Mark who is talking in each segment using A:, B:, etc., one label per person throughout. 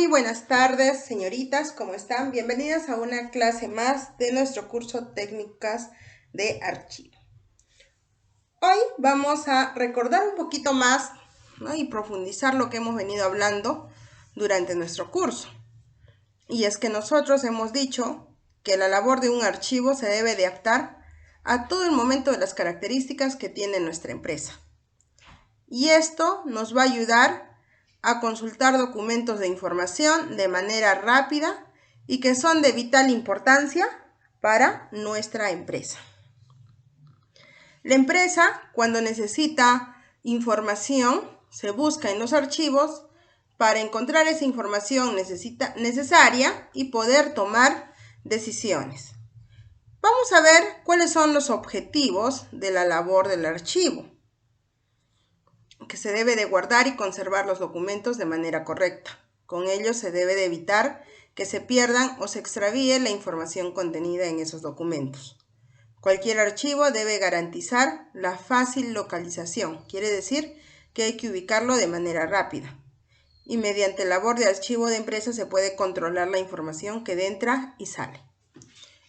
A: Muy buenas tardes, señoritas, ¿cómo están? Bienvenidas a una clase más de nuestro curso Técnicas de Archivo. Hoy vamos a recordar un poquito más, ¿no?, y profundizar lo que hemos venido hablando durante nuestro curso. Y es que nosotros hemos dicho que la labor de un archivo se debe de adaptar a todo el momento de las características que tiene nuestra empresa. Y esto nos va a ayudar a consultar documentos de información de manera rápida y que son de vital importancia para nuestra empresa. La empresa, cuando necesita información, se busca en los archivos para encontrar esa información necesaria y poder tomar decisiones. Vamos a ver cuáles son los objetivos de la labor del archivo. Que se debe de guardar y conservar los documentos de manera correcta. Con ello se debe de evitar que se pierdan o se extravíe la información contenida en esos documentos. Cualquier archivo debe garantizar la fácil localización, quiere decir que hay que ubicarlo de manera rápida. Y mediante labor de archivo de empresa se puede controlar la información que entra y sale.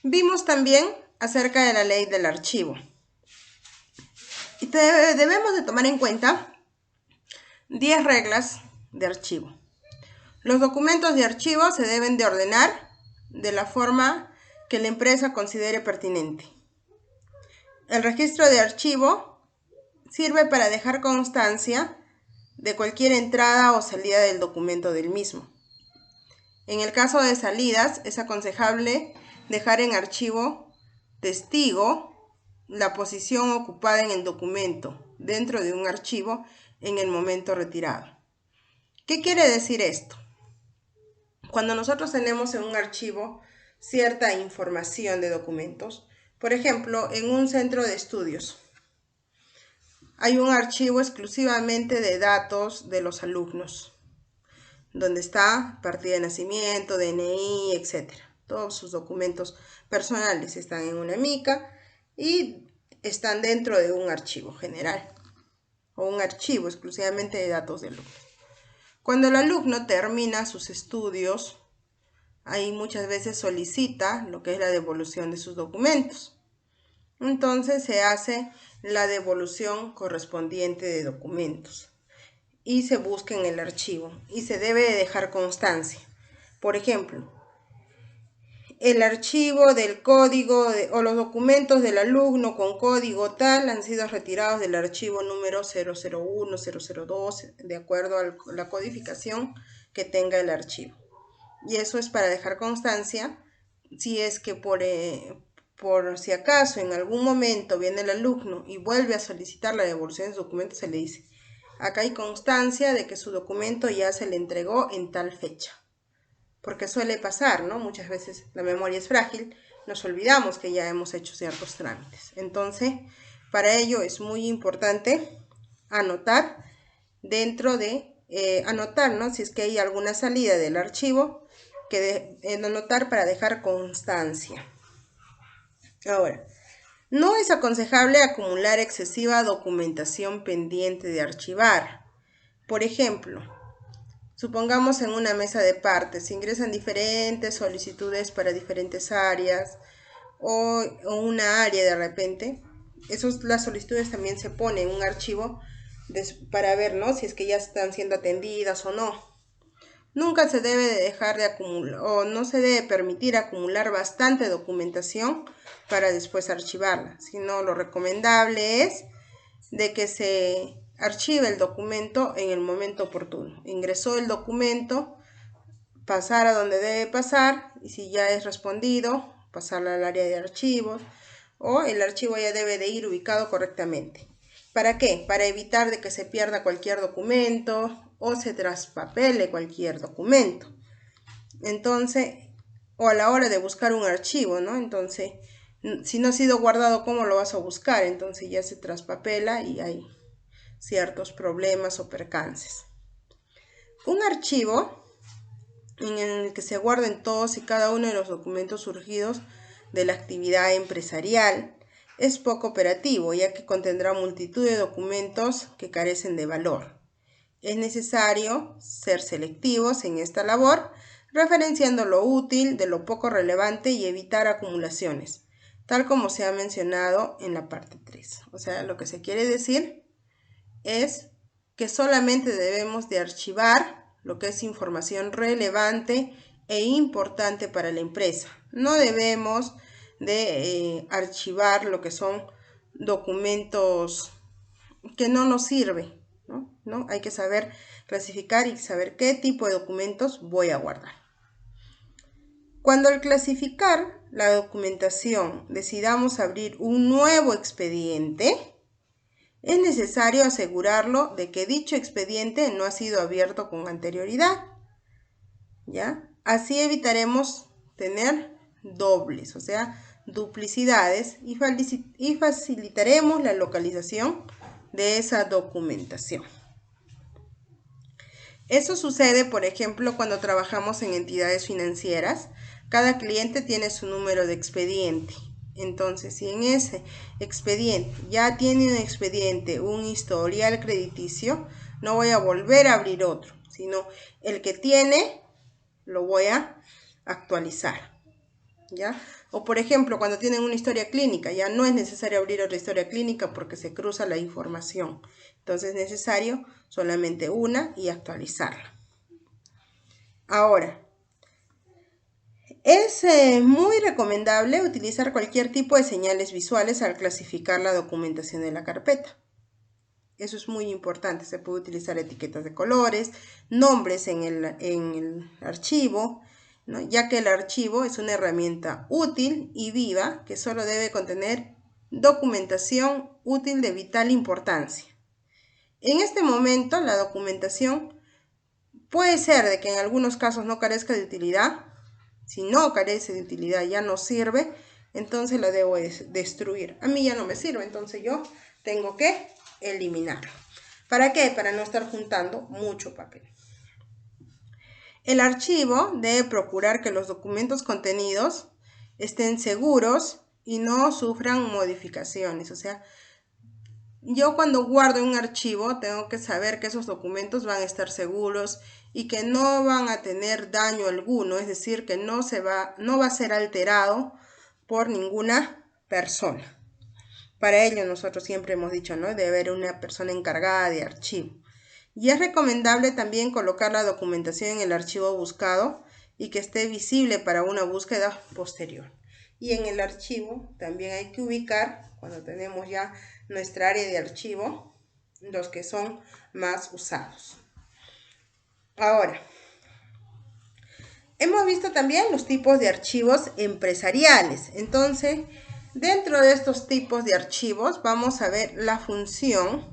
A: Vimos también acerca de la ley del archivo. Y debemos de tomar en cuenta 10 reglas de archivo. Los documentos de archivo se deben de ordenar de la forma que la empresa considere pertinente. El registro de archivo sirve para dejar constancia de cualquier entrada o salida del documento del mismo. En el caso de salidas, es aconsejable dejar en archivo testigo la posición ocupada en el documento dentro de un archivo en el momento retirado. ¿Qué quiere decir esto? Cuando nosotros tenemos en un archivo cierta información de documentos, por ejemplo, en un centro de estudios, hay un archivo exclusivamente de datos de los alumnos, donde está partida de nacimiento, DNI, etc. Todos sus documentos personales están en una mica y están dentro de un archivo general o un archivo exclusivamente de datos de alumnos. Cuando el alumno termina sus estudios, ahí muchas veces solicita lo que es la devolución de sus documentos. Entonces se hace la devolución correspondiente de documentos y se busca en el archivo y se debe dejar constancia. Por ejemplo, el archivo del código o los documentos del alumno con código tal han sido retirados del archivo número 001, 002, de acuerdo a la codificación que tenga el archivo. Y eso es para dejar constancia si es que por si acaso en algún momento viene el alumno y vuelve a solicitar la devolución de sus documentos, se le dice: acá hay constancia de que su documento ya se le entregó en tal fecha. Porque suele pasar, ¿no? Muchas veces la memoria es frágil, nos olvidamos que ya hemos hecho ciertos trámites. Entonces, para ello es muy importante anotar anotar, ¿no?, si es que hay alguna salida del archivo, anotar para dejar constancia. Ahora, no es aconsejable acumular excesiva documentación pendiente de archivar. Por ejemplo, supongamos en una mesa de partes se ingresan diferentes solicitudes para diferentes áreas o una área de repente. Las solicitudes también se ponen en un archivo para ver, ¿no?, si es que ya están siendo atendidas o no. Nunca se debe de dejar de acumular o no se debe permitir acumular bastante documentación para después archivarla, sino lo recomendable es de que se archive el documento en el momento oportuno. Ingresó el documento, pasar a donde debe pasar, y si ya es respondido, pasarlo al área de archivos, o el archivo ya debe de ir ubicado correctamente. ¿Para qué? Para evitar de que se pierda cualquier documento o se traspapele cualquier documento. Entonces, o a la hora de buscar un archivo, ¿no? Entonces, si no ha sido guardado, ¿cómo lo vas a buscar? Entonces ya se traspapela y hay ciertos problemas o percances. Un archivo en el que se guarden todos y cada uno de los documentos surgidos de la actividad empresarial es poco operativo, ya que contendrá multitud de documentos que carecen de valor. Es necesario ser selectivos en esta labor, referenciando lo útil de lo poco relevante y evitar acumulaciones, tal como se ha mencionado en la parte 3. O sea, lo que se quiere decir es que solamente debemos de archivar lo que es información relevante e importante para la empresa. No debemos de archivar lo que son documentos que no nos sirven, ¿no? Hay que saber clasificar y saber qué tipo de documentos voy a guardar. Cuando al clasificar la documentación decidamos abrir un nuevo expediente, es necesario asegurarlo de que dicho expediente no ha sido abierto con anterioridad, ¿ya? Así evitaremos tener dobles, o sea, duplicidades y facilitaremos la localización de esa documentación. Eso sucede, por ejemplo, cuando trabajamos en entidades financieras. Cada cliente tiene su número de expediente. Entonces, si en ese expediente ya tiene un historial crediticio, no voy a volver a abrir otro, sino el que tiene lo voy a actualizar, ¿ya? O por ejemplo, cuando tienen una historia clínica, ya no es necesario abrir otra historia clínica porque se cruza la información. Entonces es necesario solamente una y actualizarla. Ahora, es muy recomendable utilizar cualquier tipo de señales visuales al clasificar la documentación de la carpeta. Eso es muy importante. Se puede utilizar etiquetas de colores, nombres en el archivo, ¿no? Ya que el archivo es una herramienta útil y viva que solo debe contener documentación útil de vital importancia. En este momento, la documentación puede ser de que en algunos casos no carezca de utilidad. Si no carece de utilidad, ya no sirve, entonces la debo destruir. A mí ya no me sirve, entonces yo tengo que eliminarlo. ¿Para qué? Para no estar juntando mucho papel. El archivo debe procurar que los documentos contenidos estén seguros y no sufran modificaciones. O sea, yo cuando guardo un archivo tengo que saber que esos documentos van a estar seguros y que no van a tener daño alguno, es decir, que no va a ser alterado por ninguna persona. Para ello nosotros siempre hemos dicho, ¿no? Debe haber una persona encargada de archivo. Y es recomendable también colocar la documentación en el archivo buscado y que esté visible para una búsqueda posterior. Y en el archivo también hay que ubicar, cuando tenemos ya nuestra área de archivo, los que son más usados. Ahora, hemos visto también los tipos de archivos empresariales. Entonces, dentro de estos tipos de archivos vamos a ver la función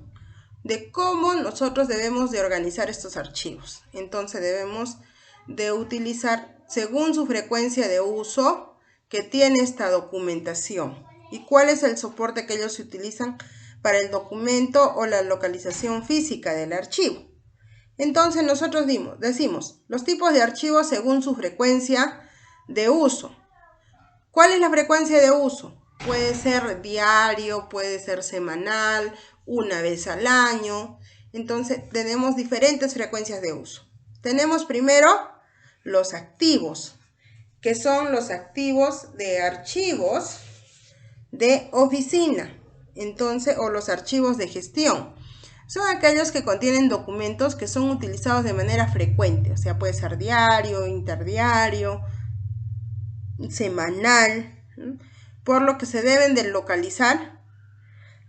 A: de cómo nosotros debemos de organizar estos archivos. Entonces debemos de utilizar según su frecuencia de uso que tiene esta documentación y cuál es el soporte que ellos utilizan para el documento o la localización física del archivo. Entonces nosotros decimos los tipos de archivos según su frecuencia de uso. ¿Cuál es la frecuencia de uso? Puede ser diario, puede ser semanal, una vez al año. Entonces tenemos diferentes frecuencias de uso. Tenemos primero los activos, que son los activos de archivos de oficina, entonces, o los archivos de gestión. Son aquellos que contienen documentos que son utilizados de manera frecuente, o sea, puede ser diario, interdiario, semanal, por lo que se deben de localizar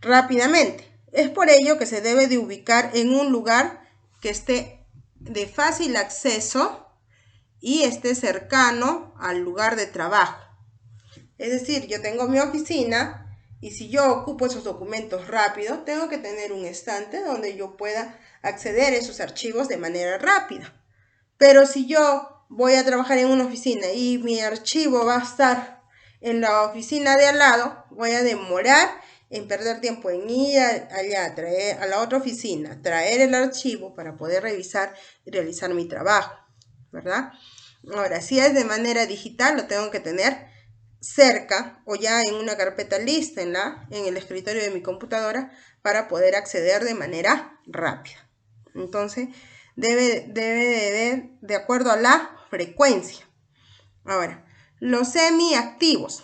A: rápidamente. Es por ello que se debe de ubicar en un lugar que esté de fácil acceso y esté cercano al lugar de trabajo. Es decir, yo tengo mi oficina y si yo ocupo esos documentos rápido, tengo que tener un estante donde yo pueda acceder a esos archivos de manera rápida. Pero si yo voy a trabajar en una oficina y mi archivo va a estar en la oficina de al lado, voy a demorar en perder tiempo en ir allá, traer a la otra oficina, traer el archivo para poder revisar y realizar mi trabajo, ¿verdad? Ahora, si es de manera digital, lo tengo que tener cerca o ya en una carpeta lista en el escritorio de mi computadora para poder acceder de manera rápida. Entonces, debe de acuerdo a la frecuencia. Ahora, los semiactivos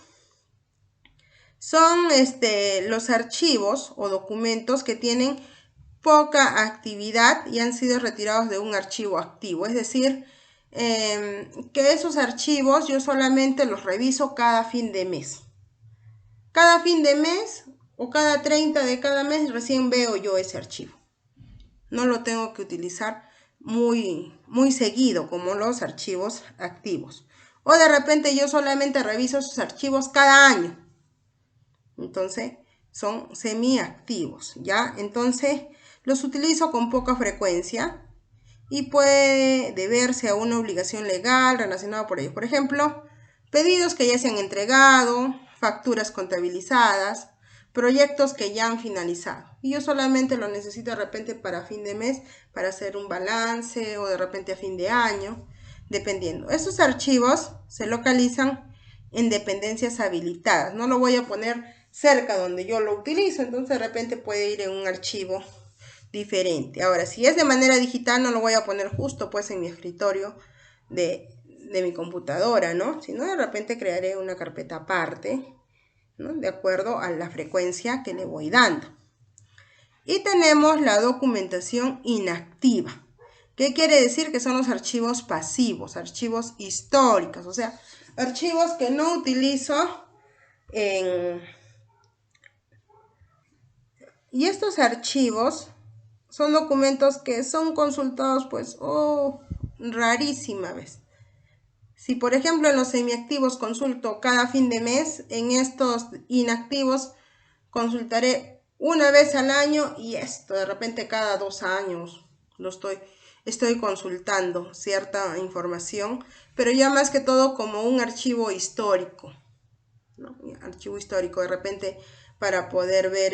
A: son los archivos o documentos que tienen poca actividad y han sido retirados de un archivo activo. Es decir, que esos archivos yo solamente los reviso cada fin de mes. Cada fin de mes o cada 30 de cada mes recién veo yo ese archivo. No lo tengo que utilizar muy seguido como los archivos activos. O de repente yo solamente reviso esos archivos cada año. Entonces son semiactivos, ¿ya? Entonces los utilizo con poca frecuencia y puede deberse a una obligación legal relacionada por ello. Por ejemplo, pedidos que ya se han entregado, facturas contabilizadas, proyectos que ya han finalizado. Y yo solamente lo necesito de repente para fin de mes, para hacer un balance o de repente a fin de año, dependiendo. Estos archivos se localizan en dependencias habilitadas. No lo voy a poner cerca donde yo lo utilizo, entonces de repente puede ir en un archivo diferente. Ahora, si es de manera digital, no lo voy a poner justo pues en mi escritorio de mi computadora, ¿no? Si no, de repente crearé una carpeta aparte, ¿no? De acuerdo a la frecuencia que le voy dando. Y tenemos la documentación inactiva. ¿Qué quiere decir? Que son los archivos pasivos, archivos históricos, o sea, archivos que no utilizo y estos archivos son documentos que son consultados pues, rarísima vez. Si por ejemplo en los semiactivos consulto cada fin de mes, en estos inactivos consultaré una vez al año y de repente cada 2 años lo estoy consultando cierta información, pero ya más que todo como un archivo histórico, ¿no? Archivo histórico, de repente para poder ver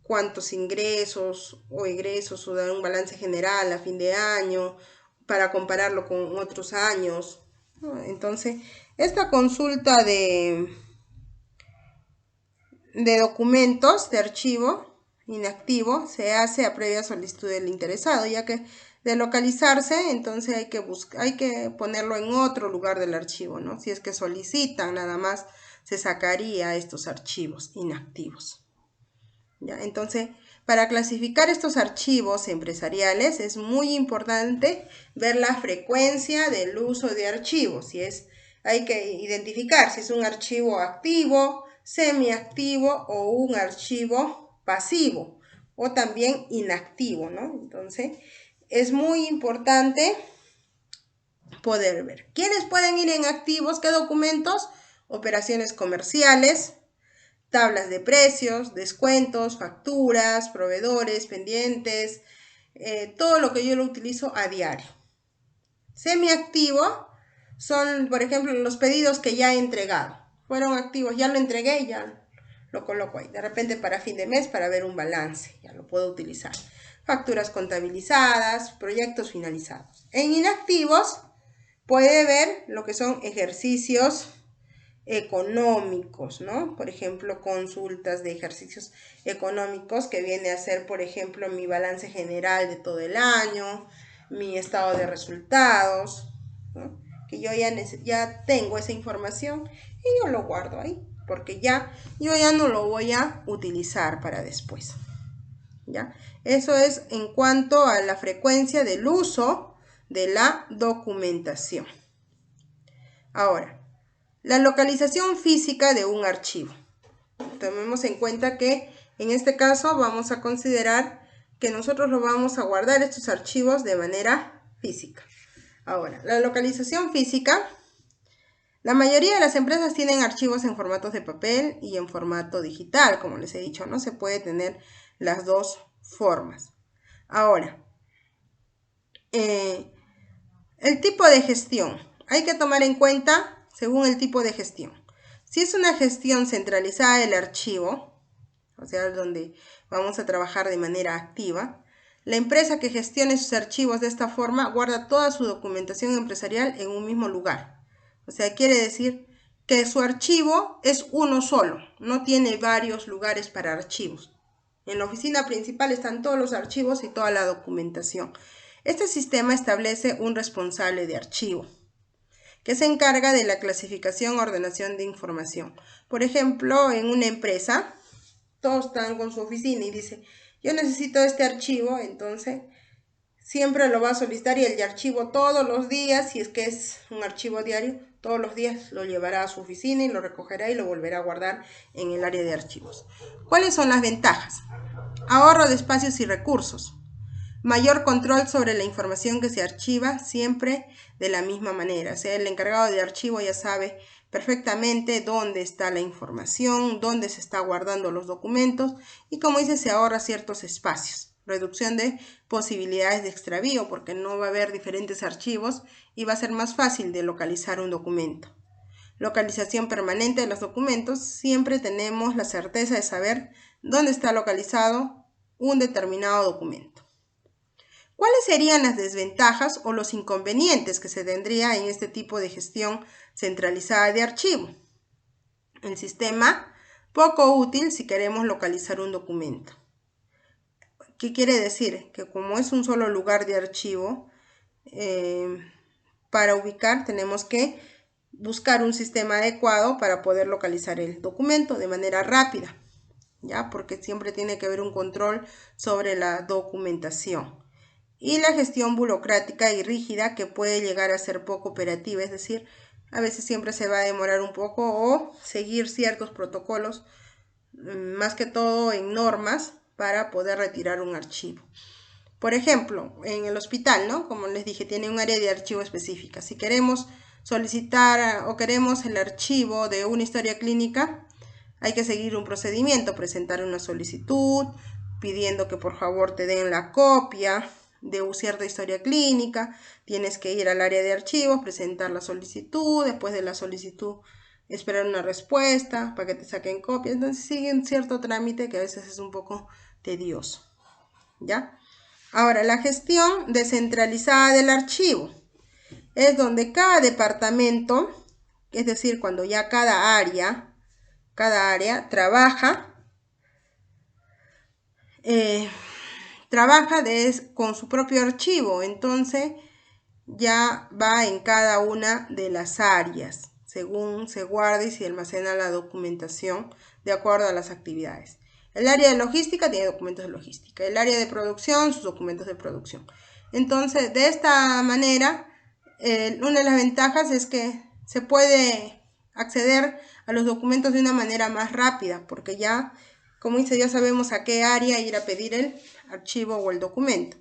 A: cuántos ingresos o egresos o dar un balance general a fin de año para compararlo con otros años, ¿no? Entonces, esta consulta de documentos de archivo inactivo se hace a previa solicitud del interesado, ya que de localizarse, entonces hay que ponerlo en otro lugar del archivo, ¿no? Si es que solicitan, nada más se sacaría estos archivos inactivos, ¿ya? Entonces, para clasificar estos archivos empresariales es muy importante ver la frecuencia del uso de archivos. Hay que identificar si es un archivo activo, semiactivo o un archivo pasivo o también inactivo, ¿no? Entonces, es muy importante poder ver. ¿Quiénes pueden ir en activos? ¿Qué documentos? Operaciones comerciales, tablas de precios, descuentos, facturas, proveedores, pendientes, todo lo que yo lo utilizo a diario. Semiactivo son, por ejemplo, los pedidos que ya he entregado. Fueron activos, ya lo entregué, ya lo coloco ahí. De repente para fin de mes, para ver un balance, ya lo puedo utilizar. Facturas contabilizadas, proyectos finalizados. En inactivos puede ver lo que son ejercicios económicos, ¿no? Por ejemplo, consultas de ejercicios económicos que viene a ser, por ejemplo, mi balance general de todo el año, mi estado de resultados, ¿no? Que yo ya tengo esa información y yo lo guardo ahí, porque yo ya no lo voy a utilizar para después, ¿ya? Eso es en cuanto a la frecuencia del uso de la documentación. Ahora, la localización física de un archivo. Tomemos en cuenta que en este caso vamos a considerar que nosotros lo vamos a guardar estos archivos de manera física. Ahora, la localización física, la mayoría de las empresas tienen archivos en formatos de papel y en formato digital, como les he dicho, ¿no? Se puede tener las dos formas. Ahora, el tipo de gestión. Hay que tomar en cuenta según el tipo de gestión. Si es una gestión centralizada del archivo, o sea, donde vamos a trabajar de manera activa, la empresa que gestione sus archivos de esta forma guarda toda su documentación empresarial en un mismo lugar. O sea, quiere decir que su archivo es uno solo, no tiene varios lugares para archivos. En la oficina principal están todos los archivos y toda la documentación. Este sistema establece un responsable de archivo que se encarga de la clasificación, ordenación de información. Por ejemplo, en una empresa, todos están con su oficina y dice, yo necesito este archivo, entonces siempre lo va a solicitar y el archivo todos los días, si es que es un archivo diario, todos los días lo llevará a su oficina y lo recogerá y lo volverá a guardar en el área de archivos. ¿Cuáles son las ventajas? Ahorro de espacios y recursos. Mayor control sobre la información que se archiva, siempre de la misma manera. O sea, el encargado de archivo ya sabe perfectamente dónde está la información, dónde se está guardando los documentos y, como dice, se ahorra ciertos espacios. Reducción de posibilidades de extravío, porque no va a haber diferentes archivos y va a ser más fácil de localizar un documento. Localización permanente de los documentos. Siempre tenemos la certeza de saber dónde está localizado un determinado documento. ¿Cuáles serían las desventajas o los inconvenientes que se tendría en este tipo de gestión centralizada de archivo? El sistema poco útil si queremos localizar un documento. ¿Qué quiere decir? Que como es un solo lugar de archivo, para ubicar tenemos que buscar un sistema adecuado para poder localizar el documento de manera rápida, ¿ya? Porque siempre tiene que haber un control sobre la documentación. Y la gestión burocrática y rígida, que puede llegar a ser poco operativa, es decir, a veces siempre se va a demorar un poco o seguir ciertos protocolos, más que todo en normas, para poder retirar un archivo. Por ejemplo, en el hospital, ¿no? Como les dije, tiene un área de archivo específica. Si queremos solicitar o queremos el archivo de una historia clínica, hay que seguir un procedimiento, presentar una solicitud, pidiendo que por favor te den la copia de cierta historia clínica, tienes que ir al área de archivos, presentar la solicitud, después de la solicitud esperar una respuesta para que te saquen copia. Entonces siguen cierto trámite que a veces es un poco tedioso, ¿ya? Ahora, la gestión descentralizada del archivo es donde cada departamento, es decir, cuando ya cada área trabaja con su propio archivo, entonces ya va en cada una de las áreas, según se guarda y se almacena la documentación de acuerdo a las actividades. El área de logística tiene documentos de logística, el área de producción, sus documentos de producción. Entonces, de esta manera, una de las ventajas es que se puede acceder a los documentos de una manera más rápida, porque ya, como dice, ya sabemos a qué área ir a pedir el archivo o el documento.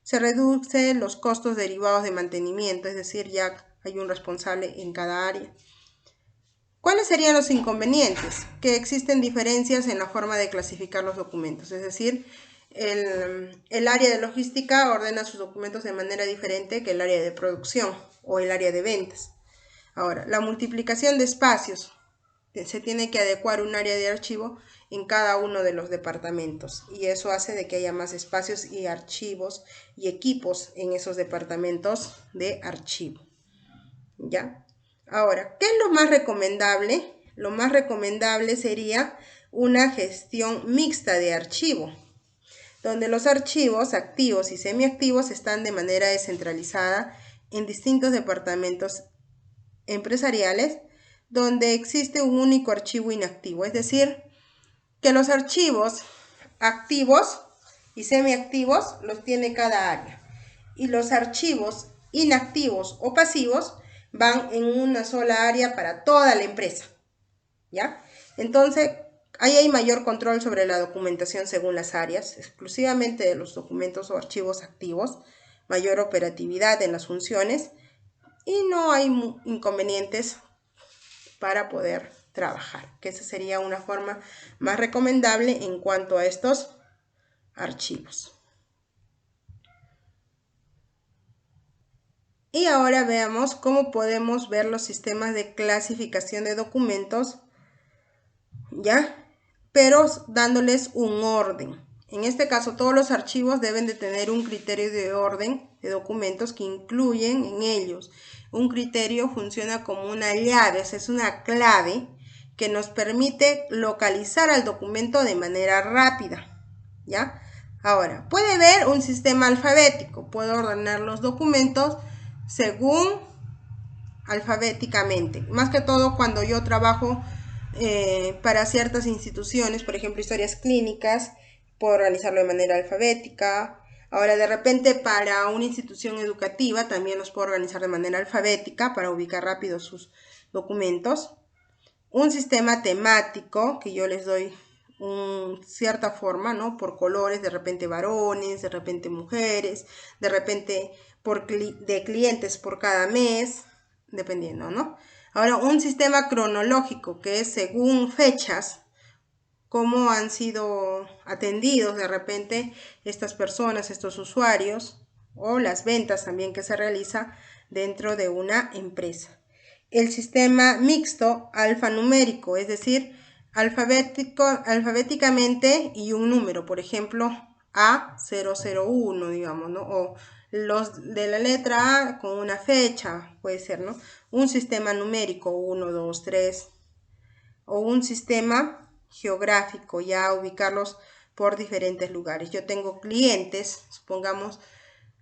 A: Se reducen los costos derivados de mantenimiento, es decir, ya hay un responsable en cada área. ¿Cuáles serían los inconvenientes? Que existen diferencias en la forma de clasificar los documentos, es decir, el área de logística ordena sus documentos de manera diferente que el área de producción o el área de ventas. Ahora, la multiplicación de espacios. Se tiene que adecuar un área de archivo en cada uno de los departamentos y eso hace de que haya más espacios y archivos y equipos en esos departamentos de archivo, ¿ya? Ahora, ¿qué es lo más recomendable? Lo más recomendable sería una gestión mixta de archivo, donde los archivos activos y semiactivos están de manera descentralizada en distintos departamentos empresariales, donde existe un único archivo inactivo, es decir, que los archivos activos y semiactivos los tiene cada área y los archivos inactivos o pasivos van en una sola área para toda la empresa, ¿ya? Entonces, ahí hay mayor control sobre la documentación según las áreas, exclusivamente de los documentos o archivos activos, mayor operatividad en las funciones y no hay inconvenientes para poder trabajar, que esa sería una forma más recomendable en cuanto a estos archivos. Y ahora veamos cómo podemos ver los sistemas de clasificación de documentos, ¿ya? Pero dándoles un orden. En este caso, todos los archivos deben de tener un criterio de orden de documentos que incluyen en ellos. Un criterio funciona como una llave, o sea, es una clave que nos permite localizar al documento de manera rápida, ¿ya? Ahora, puede ver un sistema alfabético. Puedo ordenar los documentos según alfabéticamente. Más que todo cuando yo trabajo para ciertas instituciones, por ejemplo, historias clínicas, puedo realizarlo de manera alfabética. Ahora, de repente, para una institución educativa, también los puedo organizar de manera alfabética para ubicar rápido sus documentos. Un sistema temático que yo les doy cierta forma, ¿no? Por colores, de repente varones, de repente mujeres, de repente de clientes por cada mes, dependiendo, ¿no? Ahora, un sistema cronológico que es según fechas, cómo han sido atendidos de repente estas personas, estos usuarios, o las ventas también que se realiza dentro de una empresa. El sistema mixto alfanumérico, es decir, alfabéticamente y un número, por ejemplo, A001, digamos, ¿no? O los de la letra A con una fecha, puede ser, ¿no? Un sistema numérico, 1, 2, 3, o un sistema geográfico, ya ubicarlos por diferentes lugares. Yo tengo clientes, supongamos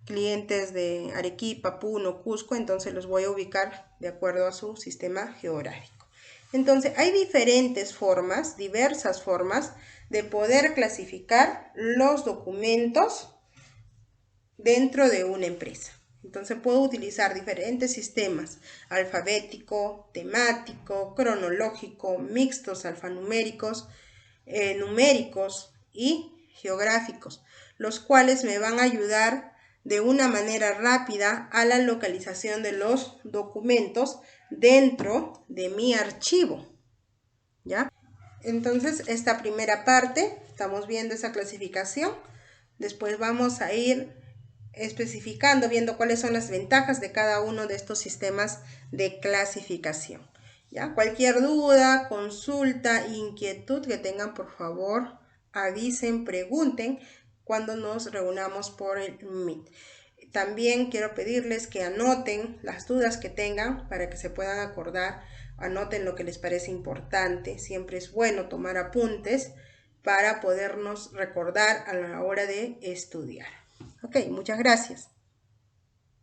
A: clientes de Arequipa, Puno, Cusco, entonces los voy a ubicar de acuerdo a su sistema geográfico. Entonces hay diferentes formas, diversas formas de poder clasificar los documentos dentro de una empresa. Entonces puedo utilizar diferentes sistemas: alfabético, temático, cronológico, mixtos alfanuméricos, numéricos y geográficos, los cuales me van a ayudar de una manera rápida a la localización de los documentos dentro de mi archivo, ¿ya? Entonces, esta primera parte, estamos viendo esa clasificación. Después vamos a ir especificando, viendo cuáles son las ventajas de cada uno de estos sistemas de clasificación. ¿Ya? Cualquier duda, consulta, inquietud que tengan, por favor, avisen, pregunten cuando nos reunamos por el Meet. También quiero pedirles que anoten las dudas que tengan para que se puedan acordar. Anoten lo que les parece importante. Siempre es bueno tomar apuntes para podernos recordar a la hora de estudiar. Ok, muchas gracias.